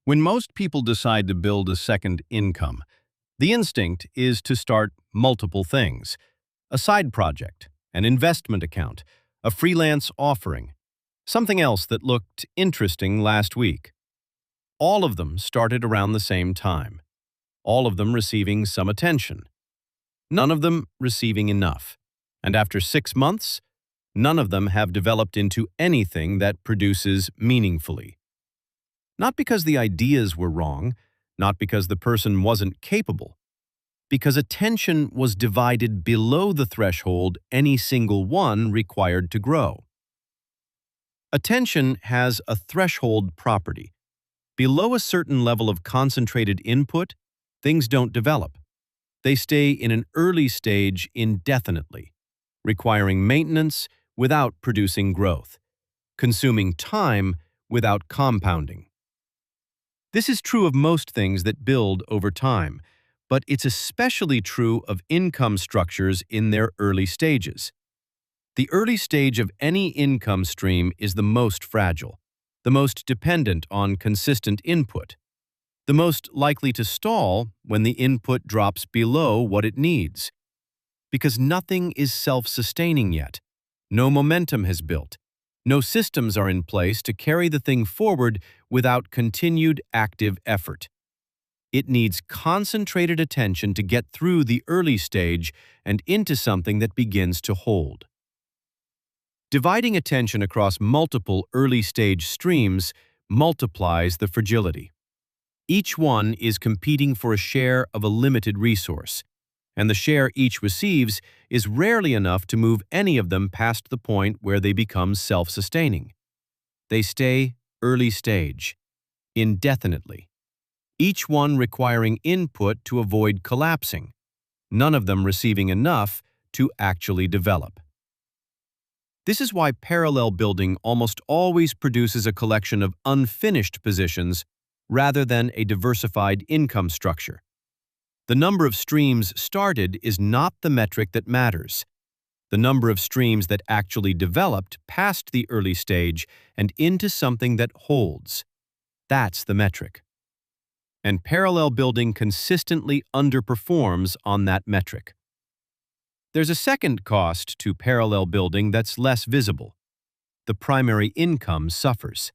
When most people decide to build a second income, the instinct is to start multiple things: a side project, an investment account, a freelance offering, something else that looked interesting last week. All of them started around the same time, all of them receiving some attention, none of them receiving enough. And after 6 months, none of them have developed into anything that produces meaningfully. Not because the ideas were wrong, not because the person wasn't capable, because attention was divided below the threshold any single one required to grow. Attention has a threshold property. Below a certain level of concentrated input, things don't develop. They stay in an early stage indefinitely, requiring maintenance without producing growth, consuming time without compounding. This is true of most things that build over time, but it's especially true of income structures in their early stages. The early stage of any income stream is the most fragile, the most dependent on consistent input, the most likely to stall when the input drops below what it needs. Because nothing is self-sustaining yet. No momentum has built. No systems are in place to carry the thing forward without continued active effort. It needs concentrated attention to get through the early stage and into something that begins to hold. Dividing attention across multiple early-stage streams multiplies the fragility. Each one is competing for a share of a limited resource, and the share each receives is rarely enough to move any of them past the point where they become self-sustaining. They stay early stage, indefinitely, each one requiring input to avoid collapsing, none of them receiving enough to actually develop. This is why parallel building almost always produces a collection of unfinished positions rather than a diversified income structure. The number of streams started is not the metric that matters. The number of streams that actually developed past the early stage and into something that holds. That's the metric. And parallel building consistently underperforms on that metric. There's a second cost to parallel building that's less visible. The primary income suffers.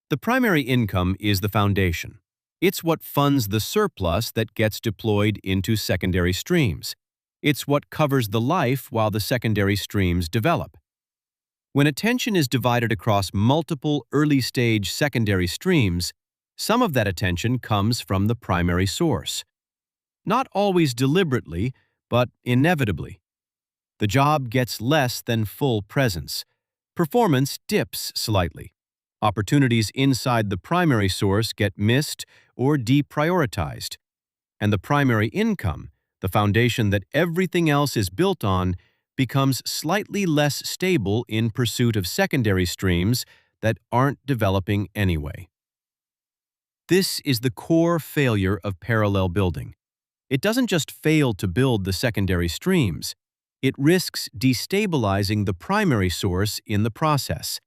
The primary income is the foundation. It's what funds the surplus that gets deployed into secondary streams. It's what covers the life while the secondary streams develop. When attention is divided across multiple early-stage secondary streams, some of that attention comes from the primary source. Not always deliberately, but inevitably. The job gets less than full presence. Performance dips slightly. Opportunities inside the primary source get missed or deprioritized. And the primary income, the foundation that everything else is built on, becomes slightly less stable in pursuit of secondary streams that aren't developing anyway. This is the core failure of parallel building. It doesn't just fail to build the secondary streams. It risks destabilizing the primary source in the process.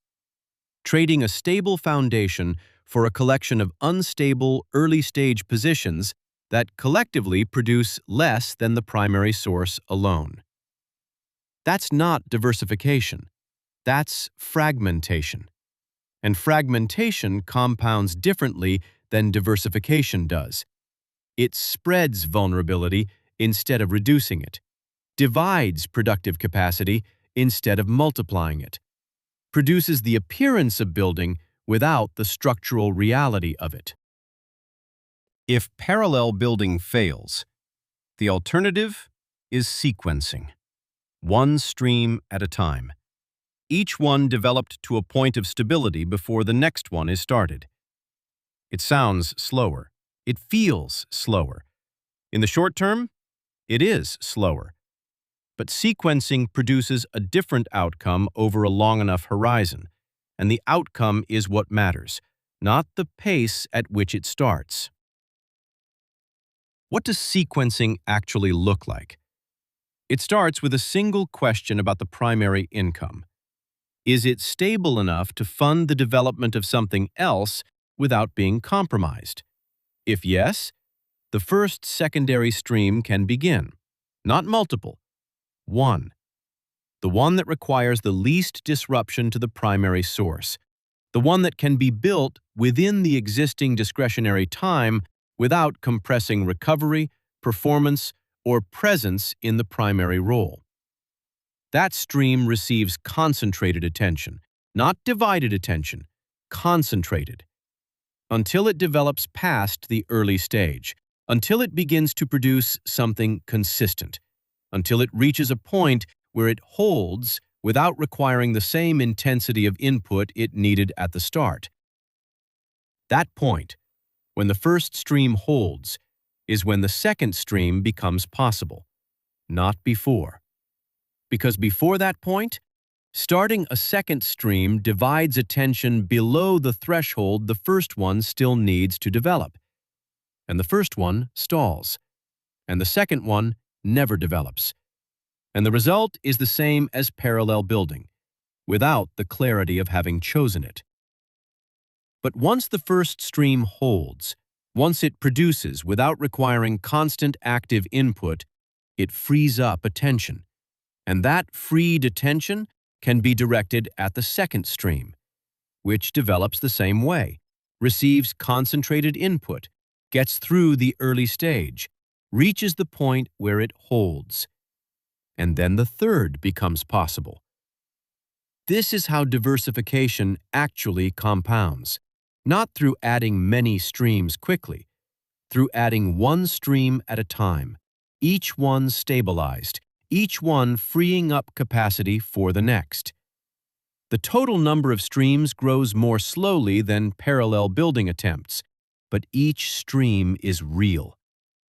Trading a stable foundation for a collection of unstable early-stage positions that collectively produce less than the primary source alone. That's not diversification. That's fragmentation. And fragmentation compounds differently than diversification does. It spreads vulnerability instead of reducing it, divides productive capacity instead of multiplying it, produces the appearance of building without the structural reality of it. If parallel building fails, the alternative is sequencing, one stream at a time, each one developed to a point of stability before the next one is started. It sounds slower. It feels slower. In the short term, it is slower. But sequencing produces a different outcome over a long enough horizon, and the outcome is what matters, not the pace at which it starts. What does sequencing actually look like? It starts with a single question about the primary income. Is it stable enough to fund the development of something else without being compromised? If yes, the first secondary stream can begin. Not multiple. One. The one that requires the least disruption to the primary source. The one that can be built within the existing discretionary time without compressing recovery, performance, or presence in the primary role. That stream receives concentrated attention, not divided attention, concentrated, until it develops past the early stage, until it begins to produce something consistent, until it reaches a point where it holds without requiring the same intensity of input it needed at the start. That point, when the first stream holds, is when the second stream becomes possible, not before. Because before that point, starting a second stream divides attention below the threshold the first one still needs to develop. And the first one stalls, and the second one never develops. And the result is the same as parallel building, without the clarity of having chosen it. But once the first stream holds, once it produces without requiring constant active input, it frees up attention. And that freed attention can be directed at the second stream, which develops the same way, receives concentrated input, gets through the early stage, reaches the point where it holds. And then the third becomes possible. This is how diversification actually compounds, not through adding many streams quickly, through adding one stream at a time, each one stabilized, each one freeing up capacity for the next. The total number of streams grows more slowly than parallel building attempts, but each stream is real.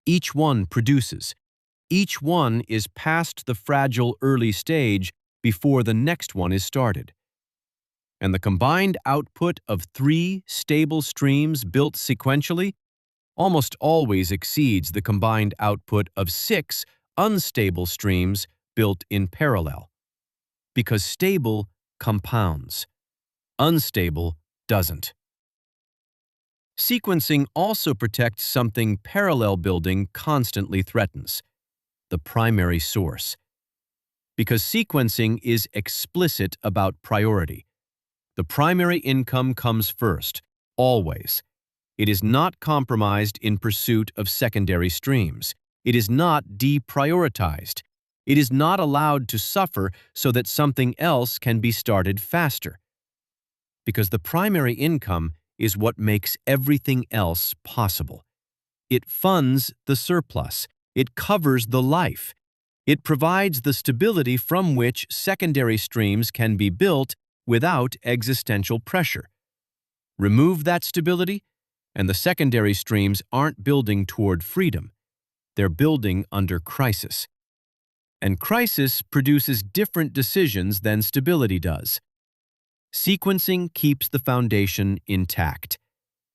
Each one produces. Each one is past the fragile early stage before the next one is started. And the combined output of 3 stable streams built sequentially almost always exceeds the combined output of 6 unstable streams built in parallel. Because stable compounds. Unstable doesn't. Sequencing also protects something parallel building constantly threatens: the primary source. Because sequencing is explicit about priority. The primary income comes first, always. It is not compromised in pursuit of secondary streams. It is not deprioritized. It is not allowed to suffer so that something else can be started faster. Because the primary income is what makes everything else possible. It funds the surplus. It covers the life. It provides the stability from which secondary streams can be built without existential pressure. Remove that stability, and the secondary streams aren't building toward freedom. They're building under crisis. And crisis produces different decisions than stability does. Sequencing keeps the foundation intact,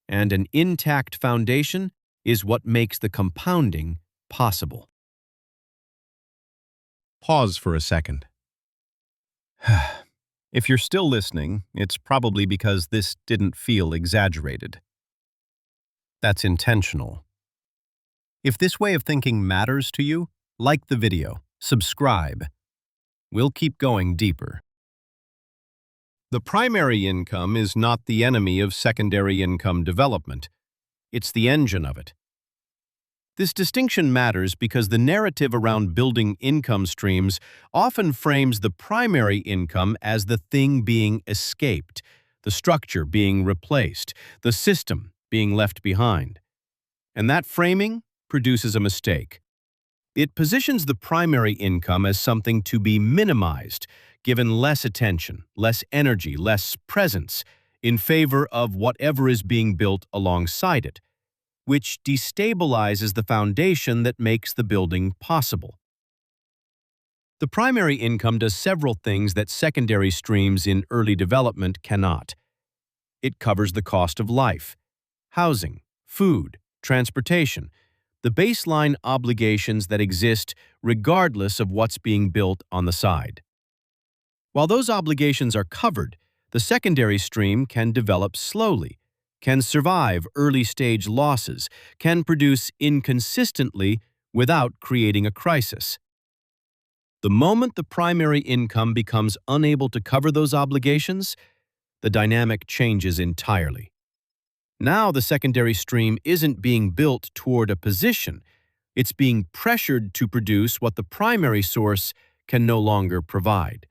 and an intact foundation is what makes the compounding possible. Pause for a second. If you're still listening, it's probably because this didn't feel exaggerated. That's intentional. If this way of thinking matters to you, like the video, subscribe. We'll keep going deeper. The primary income is not the enemy of secondary income development. It's the engine of it. This distinction matters because the narrative around building income streams often frames the primary income as the thing being escaped, the structure being replaced, the system being left behind. And that framing produces a mistake. It positions the primary income as something to be minimized, given less attention, less energy, less presence, in favor of whatever is being built alongside it, which destabilizes the foundation that makes the building possible. The primary income does several things that secondary streams in early development cannot. It covers the cost of life, housing, food, transportation, the baseline obligations that exist regardless of what's being built on the side. While those obligations are covered, the secondary stream can develop slowly, can survive early-stage losses, can produce inconsistently without creating a crisis. The moment the primary income becomes unable to cover those obligations, the dynamic changes entirely. Now the secondary stream isn't being built toward a position, it's being pressured to produce what the primary source can no longer provide.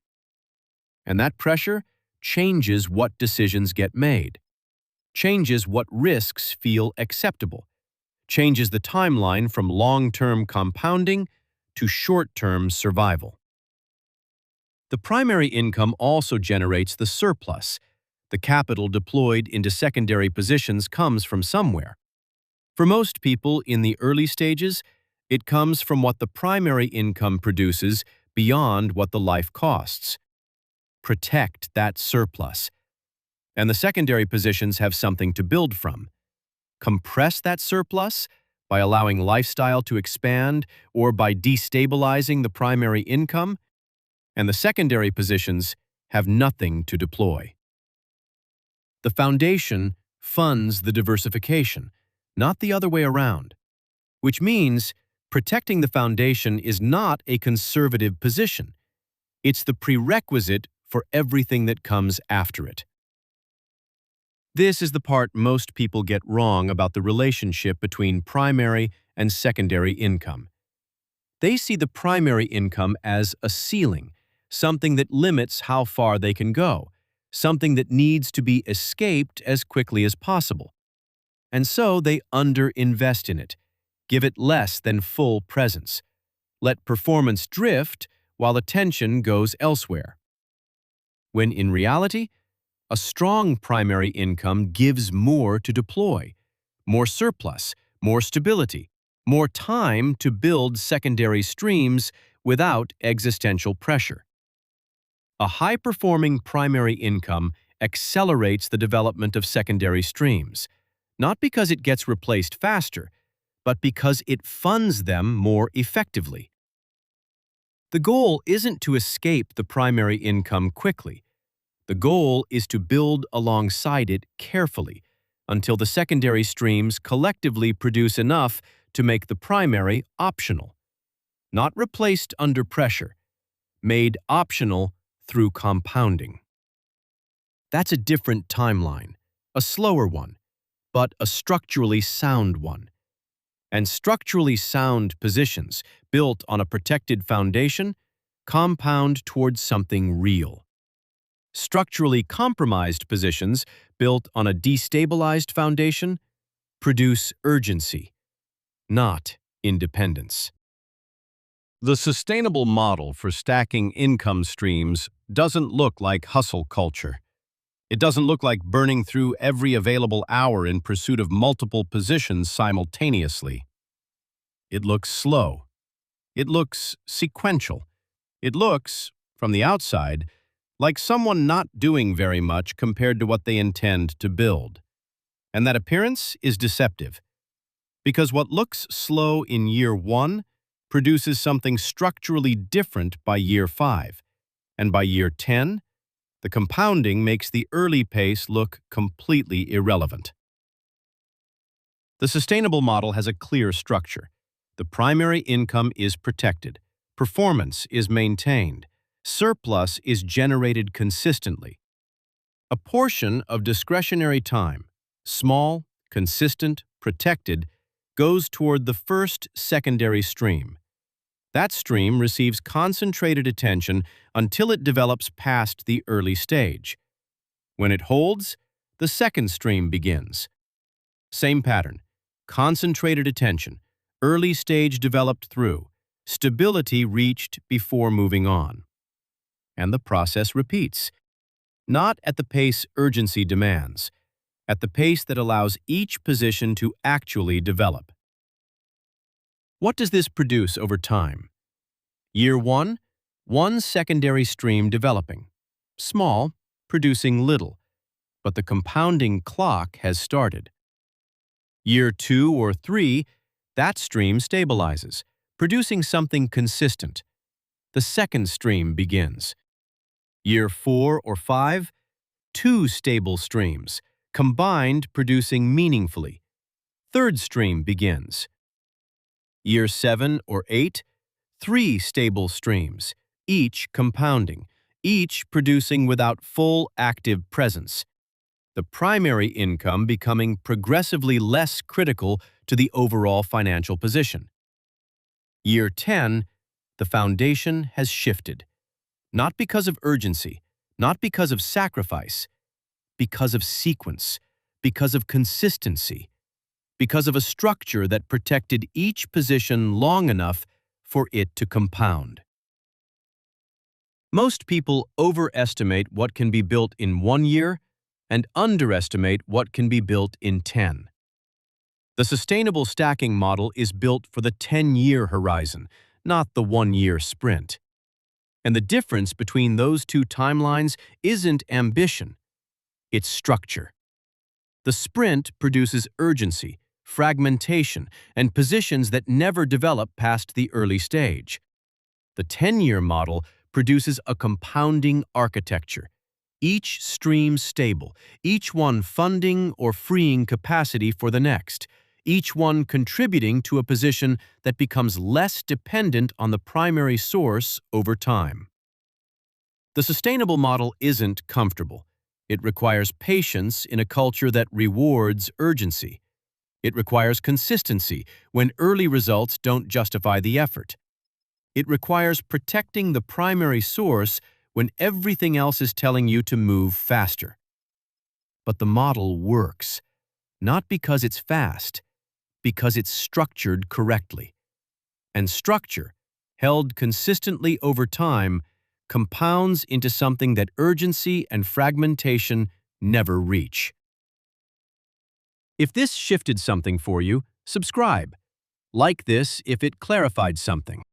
And that pressure changes what decisions get made, changes what risks feel acceptable, changes the timeline from long-term compounding to short-term survival. The primary income also generates the surplus. The capital deployed into secondary positions comes from somewhere. For most people in the early stages, it comes from what the primary income produces beyond what the life costs. Protect that surplus. And the secondary positions have something to build from. Compress that surplus by allowing lifestyle to expand or by destabilizing the primary income, and the secondary positions have nothing to deploy. The foundation funds the diversification, not the other way around, which means protecting the foundation is not a conservative position. It's the prerequisite for everything that comes after it. This is the part most people get wrong about the relationship between primary and secondary income. They see the primary income as a ceiling, something that limits how far they can go, something that needs to be escaped as quickly as possible. And so they underinvest in it, give it less than full presence, let performance drift while attention goes elsewhere. When in reality, a strong primary income gives more to deploy, more surplus, more stability, more time to build secondary streams without existential pressure. A high-performing primary income accelerates the development of secondary streams, not because it gets replaced faster, but because it funds them more effectively. The goal isn't to escape the primary income quickly. The goal is to build alongside it carefully until the secondary streams collectively produce enough to make the primary optional, not replaced under pressure, made optional through compounding. That's a different timeline, a slower one, but a structurally sound one. And structurally sound positions, built on a protected foundation, compound towards something real. Structurally compromised positions, built on a destabilized foundation, produce urgency, not independence. The sustainable model for stacking income streams doesn't look like hustle culture. It doesn't look like burning through every available hour in pursuit of multiple positions simultaneously. It looks slow. It looks sequential. It looks, from the outside, like someone not doing very much compared to what they intend to build. And that appearance is deceptive, because what looks slow in year 1 produces something structurally different by year 5, and by year 10, the compounding makes the early pace look completely irrelevant. The sustainable model has a clear structure. The primary income is protected, performance is maintained, surplus is generated consistently. A portion of discretionary time, small, consistent, protected, goes toward the first secondary stream. That stream receives concentrated attention until it develops past the early stage. When it holds, the second stream begins. Same pattern, concentrated attention, early stage developed through, stability reached before moving on. And the process repeats, not at the pace urgency demands, at the pace that allows each position to actually develop. What does this produce over time? Year 1, one secondary stream developing. Small, producing little, but the compounding clock has started. Year 2 or 3, that stream stabilizes, producing something consistent. The second stream begins. Year 4 or 5, 2 stable streams, combined producing meaningfully. Third stream begins. Year 7 or 8, 3 stable streams, each compounding, each producing without full active presence. The primary income becoming progressively less critical to the overall financial position. Year 10, the foundation has shifted. Not because of urgency, not because of sacrifice, because of sequence, because of consistency, because of a structure that protected each position long enough for it to compound. Most people overestimate what can be built in 1 year and underestimate what can be built in 10. The sustainable stacking model is built for the 10-year horizon, not the 1-year sprint. And the difference between those two timelines isn't ambition, it's structure. The sprint produces urgency, fragmentation, and positions that never develop past the early stage. The 10-year model produces a compounding architecture, each stream stable, each one funding or freeing capacity for the next, each one contributing to a position that becomes less dependent on the primary source over time. The sustainable model isn't comfortable. It requires patience in a culture that rewards urgency. It requires consistency when early results don't justify the effort. It requires protecting the primary source when everything else is telling you to move faster. But the model works, not because it's fast, because it's structured correctly. And structure, held consistently over time, compounds into something that urgency and fragmentation never reach. If this shifted something for you, subscribe. Like this if it clarified something.